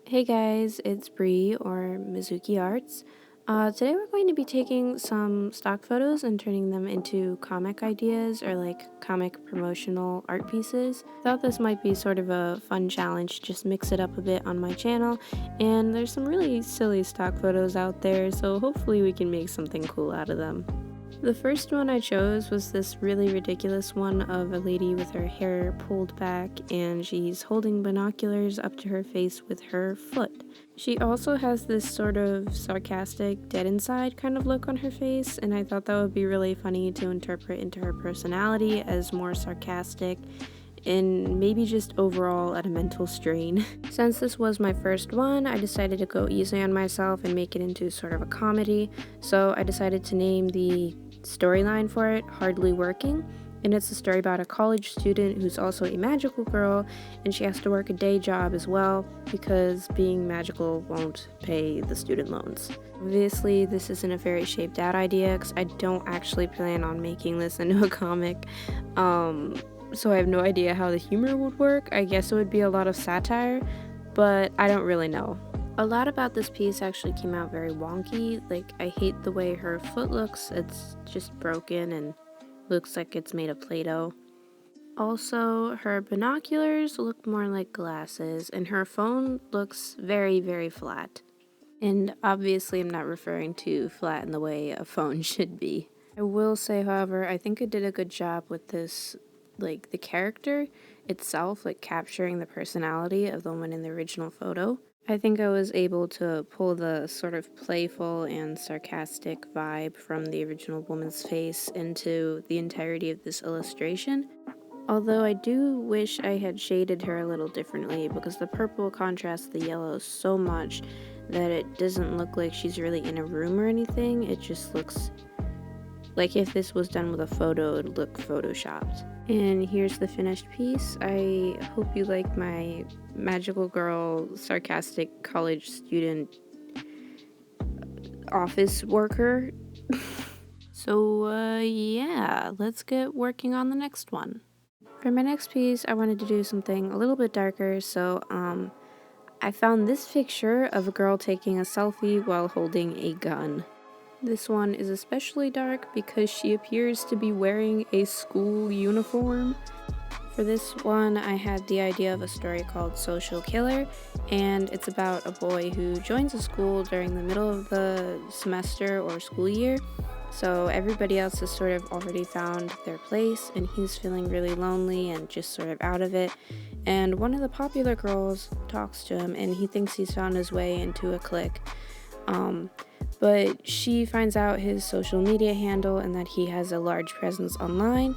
Hey guys, it's Bree or Mizuki Arts. Today we're going to be taking some stock photos and turning them into comic ideas or like comic promotional art pieces. Thought this might be sort of a fun challenge, just mix it up a bit on my channel, and there's some really silly stock photos out there, so hopefully we can make something cool out of them. The first one I chose was this really ridiculous one of a lady with her hair pulled back and she's holding binoculars up to her face with her foot. She also has this sort of sarcastic, dead inside kind of look on her face, and I thought that would be really funny to interpret into her personality as more sarcastic and maybe just overall at a mental strain. Since this was my first one, I decided to go easy on myself and make it into sort of a comedy, so I decided to name the storyline for it Hardly Working, and it's a story about a college student who's also a magical girl, and she has to work a day job as well because being magical won't pay the student loans. Obviously, this isn't a very shaped out idea because I don't actually plan on making this into a comic. So I have no idea how the humor would work. I guess it would be a lot of satire, but I don't really know. A lot about this piece actually came out very wonky. Like, I hate the way her foot looks. It's just broken and looks like it's made of Play-Doh. Also, her binoculars look more like glasses, and her phone looks very, very flat. And obviously, I'm not referring to flat in the way a phone should be. I will say, however, I think I did a good job with this, like the character itself, like capturing the personality of the one in the original photo. I think I was able to pull the sort of playful and sarcastic vibe from the original woman's face into the entirety of this illustration. Although I do wish I had shaded her a little differently because the purple contrasts the yellow so much that it doesn't look like she's really in a room or anything. It just looks like if this was done with a photo, it would look photoshopped. And here's the finished piece. I hope you like my magical girl, sarcastic college student, office worker. So, yeah, let's get working on the next one. For my next piece, I wanted to do something a little bit darker, so, I found this picture of a girl taking a selfie while holding a gun. This one is especially dark because she appears to be wearing a school uniform. For this one, I had the idea of a story called Social Killer, and it's about a boy who joins a school during the middle of the semester or school year. So everybody else has sort of already found their place, and he's feeling really lonely and just sort of out of it. And one of the popular girls talks to him, and he thinks he's found his way into a clique. But she finds out his social media handle and that he has a large presence online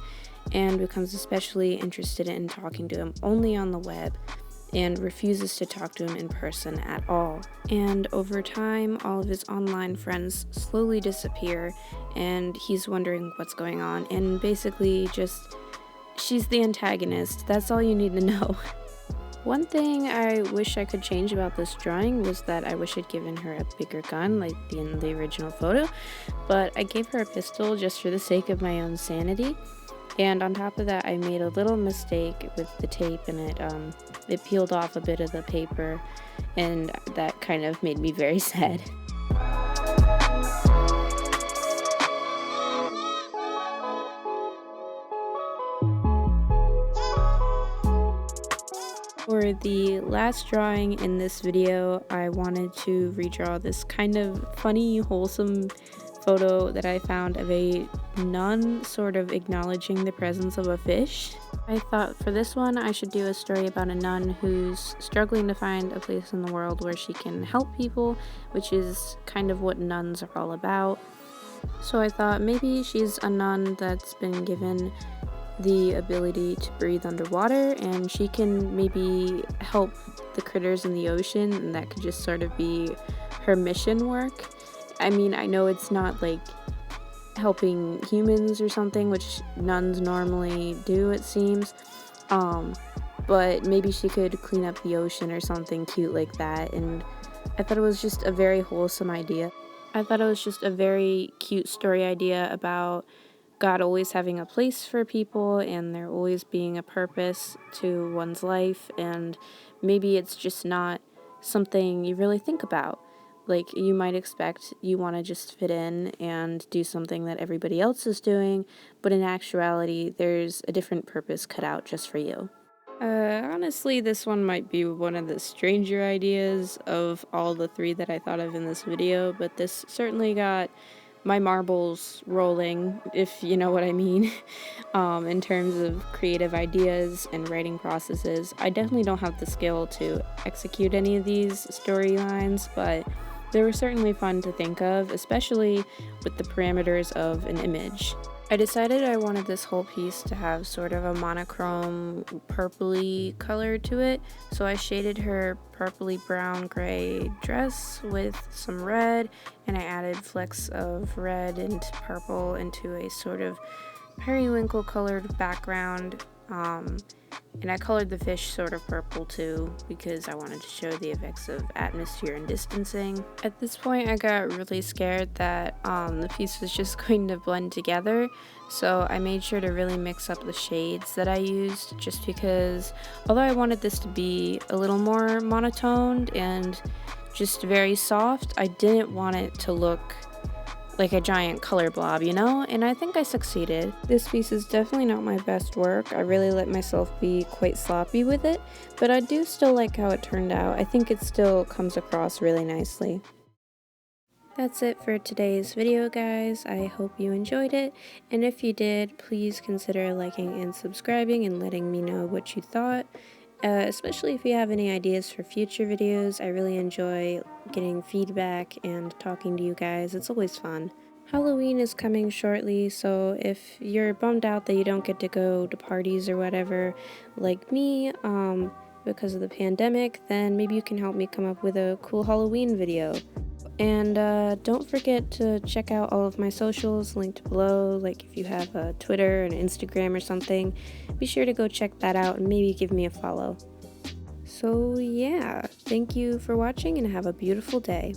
and becomes especially interested in talking to him only on the web and refuses to talk to him in person at all. And over time, all of his online friends slowly disappear and he's wondering what's going on, and basically just she's the antagonist. That's all you need to know. One thing I wish I could change about this drawing was that I wish I'd given her a bigger gun like in the original photo, but I gave her a pistol just for the sake of my own sanity. And on top of that, I made a little mistake with the tape, and it peeled off a bit of the paper, and that kind of made me very sad. For the last drawing in this video, I wanted to redraw this kind of funny, wholesome photo that I found of a nun sort of acknowledging the presence of a fish. I thought for this one I should do a story about a nun who's struggling to find a place in the world where she can help people, which is kind of what nuns are all about. So I thought maybe she's a nun that's been given the ability to breathe underwater, and she can maybe help the critters in the ocean, and that could just sort of be her mission work. I mean, I know it's not like helping humans or something, which nuns normally do, it seems, but maybe she could clean up the ocean or something cute like that. And I thought it was just a very wholesome idea. I thought it was just a very cute story idea about God always having a place for people and there always being a purpose to one's life, and maybe it's just not something you really think about. Like, you might expect you want to just fit in and do something that everybody else is doing, but in actuality, there's a different purpose cut out just for you. Honestly, this one might be one of the stranger ideas of all the three that I thought of in this video, but this certainly got my marbles rolling, if you know what I mean. In terms of creative ideas and writing processes. I definitely don't have the skill to execute any of these storylines, but they were certainly fun to think of, especially with the parameters of an image. I decided I wanted this whole piece to have sort of a monochrome purpley color to it, so I shaded her purpley brown gray dress with some red, and I added flecks of red and purple into a sort of periwinkle colored background, and I colored the fish sort of purple too because I wanted to show the effects of atmosphere and distancing. At this point I got really scared that the piece was just going to blend together, so I made sure to really mix up the shades that I used, just because although I wanted this to be a little more monotoned and just very soft, I didn't want it to look like a giant color blob, you know? And I think I succeeded. This piece is definitely not my best work. I really let myself be quite sloppy with it, but I do still like how it turned out. I think it still comes across really nicely. That's it for today's video, guys. I hope you enjoyed it, and if you did, please consider liking and subscribing and letting me know what you thought. Especially if you have any ideas for future videos. I really enjoy getting feedback and talking to you guys. It's always fun. Halloween is coming shortly, so if you're bummed out that you don't get to go to parties or whatever, like me, because of the pandemic, then maybe you can help me come up with a cool Halloween video. And don't forget to check out all of my socials linked below. Like if you have a Twitter and Instagram or something, be sure to go check that out and maybe give me a follow. So yeah, thank you for watching and have a beautiful day.